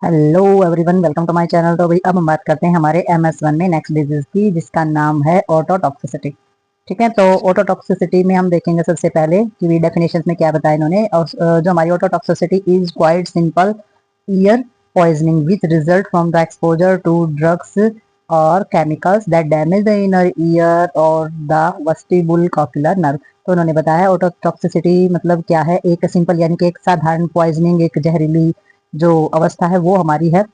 Hello everyone, welcome to my channel. तो भाई अब हम बात करते हैं हमारे MS1 में नेक्स्ट डिजीज की, जिसका नाम है ऑटोटॉक्सिसिटी। ठीक है, तो ऑटोटॉक्सिसिटी में हम देखेंगे सबसे पहले कि डेफिनेशन में क्या बताया इन्होंने। और जो हमारी ototoxicity is quite simple ear poisoning which result from the exposure to drugs और chemicals that damage the inner ear और द वेस्टिबुलोकॉक्युलर नर्व। तो उन्होंने बताया ऑटोटॉक्सिसिटी मतलब क्या है। एक सिंपल यानी कि एक साधारण पॉइजनिंग, एक जहरीली जो अवस्था है वो हमारी है,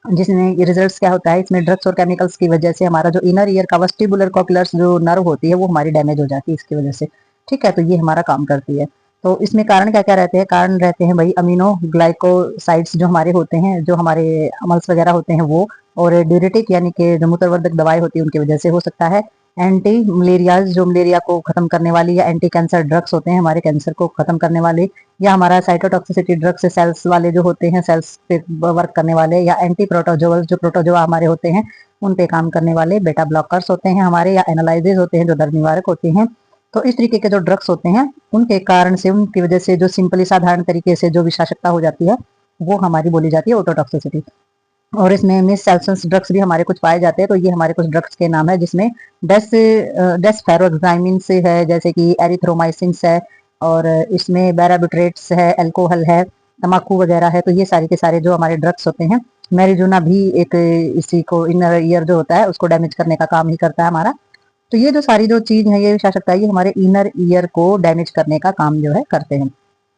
जिसमें ये रिजल्ट्स क्या होता है, इसमें ड्रग्स और केमिकल्स की वजह से हमारा जो इनर ईयर का वेस्टिबुलर कॉक्युलर्स जो नर्व होती है वो हमारी डैमेज हो जाती है इसकी वजह से। ठीक है, तो ये हमारा काम करती है। तो इसमें कारण क्या क्या रहते हैं? कारण रहते हैं भाई अमीनो ग्लाइकोसाइड्स जो हमारे होते हैं, जो हमारे अमल्स वगैरह होते हैं वो। और ड्यूरेटिक यानी कि जो मूत्रवर्धक दवाई होती है उनकी वजह से हो सकता है। एंटी मलेरियाज जो मलेरिया को खत्म करने वाली, या एंटी कैंसर ड्रग्स होते हैं हमारे कैंसर को खत्म करने वाले, या हमारा साइटोटॉक्सिसिटी ड्रग्स सेल्स वाले जो होते हैं, सेल्स पे वर्क करने वाले, या एंटी प्रोटोजोअल जो प्रोटोजोआ हमारे होते हैं उन पे काम करने वाले, बेटा ब्लॉकर्स होते हैं हमारे, या एनालाइजेज होते हैं जो दर्द निवारक होते हैं। तो इस तरीके के जो ड्रग्स होते हैं उनके कारण से, उनकी वजह से जो सिंपली साधारण तरीके से जो विषाक्तता हो जाती है वो हमारी बोली जाती है ऑटोटॉक्सिसिटी। और इसमें मिस सेल्सन्स ड्रग्स भी हमारे कुछ पाए जाते हैं। तो ये हमारे कुछ ड्रग्स के नाम है, जिसमें डेस डेस्फेरोक्साइमिन से है, जैसे कि एरिथ्रोमाइसिन है, और इसमें बैराबिट्रेट्स है, अल्कोहल है, तम्बाकू वगैरह है। तो ये सारे के सारे जो हमारे ड्रग्स होते हैं। मैरिजुना भी एक इसी को इनर ईयर जो होता है उसको डैमेज करने का काम ही करता है हमारा। तो ये जो सारी जो चीज है, ये विषाक्तता, ये हमारे इनर ईयर को डैमेज करने का काम जो है करते हैं।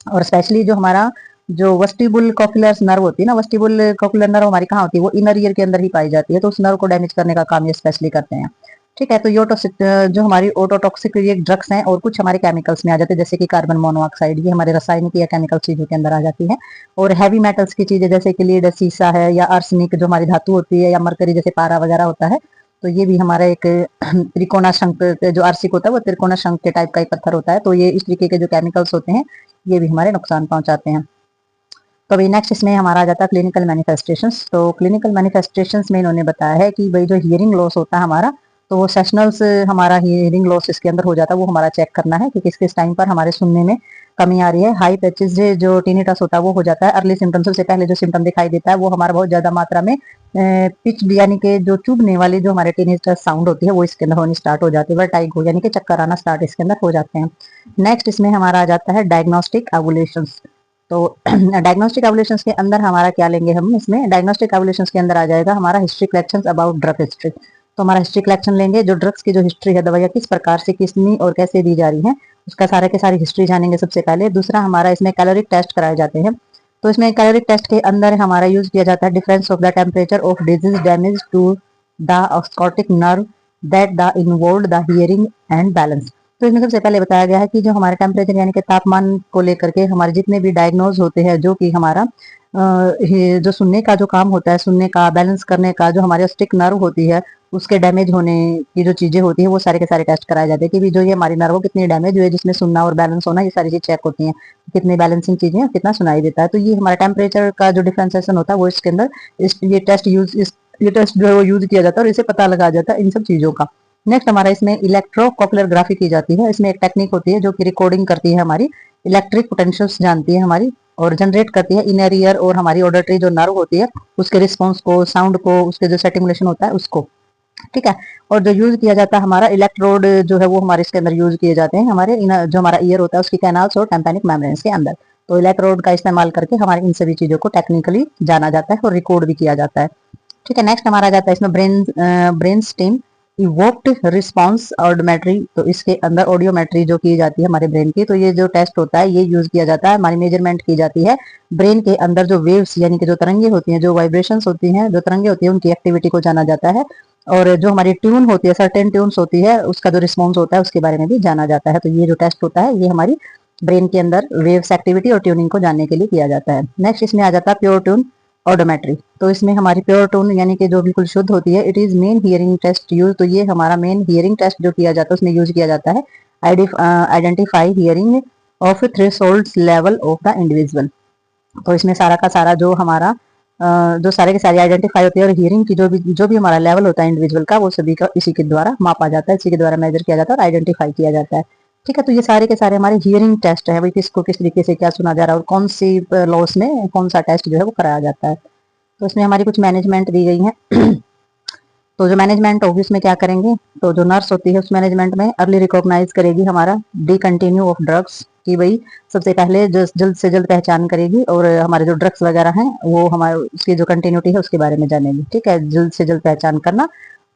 और स्पेशली जो हमारा जो वेस्टिबुल कॉक्युलर नर्व होती है ना, वेस्टिबुल कॉक्युलर नर्व हमारी कहाँ होती है? वो इनर ईयर के अंदर ही पाई जाती है। तो उस नर्व को डैमेज करने का काम ये स्पेशली करते हैं। ठीक है, तो ये जो हमारी ऑटोटॉक्सिक ये ड्रग्स हैं, और कुछ हमारे केमिकल्स में आ जाते हैं, जैसे कि कार्बन मोनोऑक्साइड, ये हमारे रासायनिक या केमिकल चीजों के अंदर आ जाती है। और हैवी मेटल्स की चीजें जैसे कि लीड, सीसा है, या आर्सेनिक जो हमारी धातु होती है, या मरकरी जैसे पारा वगैरह होता है। तो ये भी हमारा एक त्रिकोणा शंक जो आर्सिक होता है वो त्रिकोणा शंक के टाइप का एक पत्थर होता है। तो ये इस तरीके के जो केमिकल्स होते हैं ये भी हमारे नुकसान पहुंचाते हैं। तो अभी नेक्स्ट इसमें हमारा आ जाता है क्लिनिकल मैनिफेस्टेशंस। तो क्लिनिकल मैनिफेस्टेशंस में इन्होंने बताया है कि भाई जो हियरिंग लॉस होता है हमारा, तो वो सेशनल्स हमारा हियरिंग लॉस इसके अंदर हो जाता है। वो हमारा चेक करना है कि किस किस टाइम पर हमारे सुनने में कमी आ रही है। हाई पिचेस जो टिनिटस होता है वो हो जाता है। अर्ली सिम्टम्स, सबसे पहले जो सिम्टम दिखाई देता है वो हमारा बहुत ज्यादा मात्रा में पिच यानी कि जो चुभने वाली जो हमारे टिनिटस साउंड होती है वो इसके अंदर होनी स्टार्ट हो जाती है। वर्टाइगो यानी कि चक्कर आना स्टार्ट इसके अंदर हो जाते हैं। नेक्स्ट इसमें हमारा आ जाता है डायग्नोस्टिक एवोल्यूशंस। तो डायग्नोस्टिक एवोल्यूशंस के अंदर हमारा क्या लेंगे हम? इसमें डायग्नोस्टिक एवोल्यूशंस के अंदर आ जाएगा हमारा history collections about drug history. तो हमारा हिस्ट्री कलेक्शन लेंगे, जो ड्रग्स की जो हिस्ट्री है, दवाइयाँ किस प्रकार से, किसनी और कैसे दी जा रही है, उसका सारा के सारी हिस्ट्री जानेंगे सबसे पहले। दूसरा हमारा इसमें कैलोरिक टेस्ट कराए जाते हैं। तो इसमें कैलोरिक टेस्ट के अंदर हमारा यूज किया जाता है difference of the temperature of disease damage to the acoustic nerve that the involve the hearing and balance. तो इसमें सबसे पहले बताया गया है कि जो हमारे टेम्परेचर यानी कि तापमान को लेकर के हमारे जितने भी डायग्नोज होते हैं, जो कि हमारा जो सुनने का जो काम होता है, सुनने का बैलेंस करने का, जो हमारी स्टिक नर्व होती है उसके डैमेज होने की जो चीजें होती है वो सारे के सारे टेस्ट कराए जाते हैं कि भी जो ये हमारी नर्व कितनी डैमेज हुई है, जिसमें सुनना और बैलेंस होना, ये सारी चीज चेक होती हैं। कितनी बैलेंसिंग चीजें हैं, कितना सुनाई देता है। तो ये हमारा टेम्परेचर का जो डिफ्रेंसिएशन होता है वो इसके अंदर ये टेस्ट जो है वो यूज किया जाता है, और इसे पता लगा जाता है इन सब चीजों का। नेक्स्ट हमारा इसमें इलेक्ट्रोकॉपुलरग्राफी की जाती है। इसमें एक टेक्निक होती है जो कि रिकॉर्डिंग करती है, हमारी इलेक्ट्रिक पोटेंशियल्स जानती है हमारी, और जनरेट करती है इनर ईयर और हमारी ऑडिटरी जो नर्व होती है उसके रिस्पॉन्स को, साउंड को, उसके जो सेटिमुलेशन होता है उसको। ठीक है, और जो यूज किया जाता है हमारा इलेक्ट्रोड जो है वो हमारे इसके अंदर यूज किए जाते हैं, हमारे जो हमारा ईयर होता है उसकी कैनाल्स और टेम्पैनिक मेम्ब्रेन्स के अंदर। तो इलेक्ट्रोड का इस्तेमाल करके हमारे इन सभी चीजों को टेक्निकली जाना जाता है और रिकॉर्ड भी किया जाता है। ठीक है, नेक्स्ट हमारा आ जाता है इसमें brain stem evoked response audiometry. तो इसके अंदर ऑडियोमेट्री जो की जाती है हमारे ब्रेन की, तो ये जो टेस्ट होता है ये यूज किया जाता है, हमारी मेजरमेंट की जाती है ब्रेन के अंदर जो वेव्स यानी कि जो तरंगे होती हैं, जो वाइब्रेशंस होती हैं, जो तरंगे होती है उनकी एक्टिविटी को जाना जाता है। और जो हमारी ट्यून होती है, सर्टेन ट्यून्स होती है, उसका जो रिस्पॉन्स होता है उसके बारे में भी जाना जाता है। तो ये जो टेस्ट होता है ये हमारी ब्रेन के अंदर वेव्स एक्टिविटी और ट्यूनिंग को जानने के लिए किया जाता है। नेक्स्ट इसमें आ जाता है प्योर ट्यून ऑडोमेट्री। तो इसमें हमारी प्योर टोन यानी कि जो बिल्कुल शुद्ध होती है, it is main hearing test use. तो ये हमारा मेन हियरिंग टेस्ट जो किया जाता है उसमें यूज किया जाता है identify hearing of threshold level of the individual. तो इसमें सारा का सारा जो हमारा जो सारे के सारे आइडेंटिफाई होती है, और हियरिंग की जो भी हमारा लेवल होता है इंडिविजुअल का, वो सभी का इसी के द्वारा मापा जाता है, इसी के द्वारा मेजर किया जाता है और आइडेंटिफाई किया जाता है। ठीक है, तो ये सारे के सारे हमारे हियरिंग टेस्ट है, भाई किसको किस तरीके से क्या सुना जा रहा है और कौन सी लॉस में कौन सा टेस्ट जो है वो कराया जाता है। तो इसमें हमारी कुछ मैनेजमेंट दी गई है। तो जो मैनेजमेंट होगी उसमें क्या करेंगे, तो जो नर्स होती है उस मैनेजमेंट में अर्ली रिकॉग्नाइज करेगी हमारा डिकंटिन्यू ऑफ ड्रग्स, कि भाई सबसे पहले जो जल्द से जल्द पहचान करेगी और हमारे जो ड्रग्स वगैरह हैं वो हमारे उसकी जो कंटिन्यूटी है उसके बारे में जानेगी। ठीक है, जल्द से जल्द पहचान करना,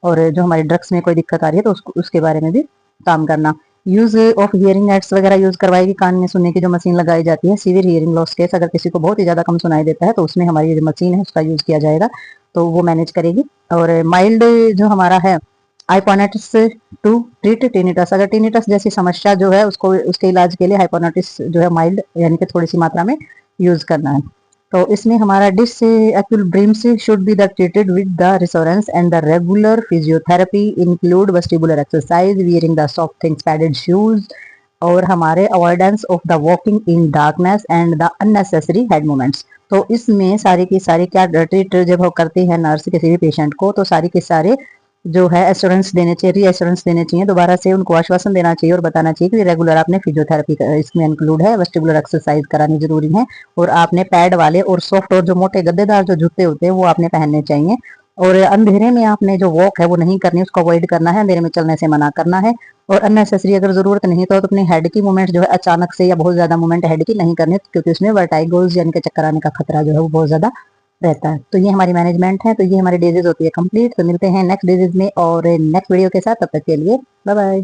और जो हमारे ड्रग्स में कोई दिक्कत आ रही है तो उसके बारे में भी काम करना। यूज ऑफ हियरिंग एड्स वगैरह यूज करवाएगी, कान में सुनने की जो मशीन लगाई जाती है। सीवियर हियरिंग लॉस केस, अगर किसी को बहुत ही ज्यादा कम सुनाई देता है तो उसमें हमारी जो मशीन है उसका यूज किया जाएगा, तो वो मैनेज करेगी। और माइल्ड जो हमारा है हाइपोनेटिस टू ट्रीट टिनिटस, अगर टिनिटस जैसी समस्या जो है उसको उसके इलाज के लिए हाइपोनेटिस जो है माइल्ड यानी कि थोड़ी सी मात्रा में यूज करना है। तो इसमें हमारा disequilibriums should be the treated with the reassurance and the regular physiotherapy include vestibular exercise, wearing the soft things padded shoes, और हमारे avoidance of the walking in darkness and the unnecessary head movements. तो इसमें सारी की सारी क्या treat जब वो करती है नर्स किसी भी पेशेंट को, तो सारी के सारे जो है एश्योरेंस देने चाहिए, रीएश्योरेंस देने चाहिए, दोबारा से उनको आश्वासन देना चाहिए और बताना चाहिए कि रेगुलर आपने फिजियोथेरेपी इसमें इंक्लूड है, वेस्टिबुलर एक्सरसाइज करानी जरूरी है, और आपने पैड वाले और सॉफ्ट और जो मोटे गद्देदार जो जूते होते हैं वो आपने पहनने चाहिए, और अंधेरे में आपने जो वॉक है वो नहीं करनी, उसको अवॉइड करना है, अंधेरे में चलने से मना करना है, और अननेसेसरी अगर जरूरत नहीं तो अपने हेड की मूवमेंट जो है अचानक से या बहुत ज्यादा मूवमेंट हेड की नहीं करनी, क्योंकि उसमें वर्टाइगोज यानी कि चक्कर आने का खतरा जो है वो बहुत ज्यादा रहता है। तो ये हमारी मैनेजमेंट है, तो ये हमारी डिजीज होती है कंप्लीट। तो मिलते हैं नेक्स्ट डिजीज में और नेक्स्ट वीडियो के साथ, तब तक के लिए बाय बाय।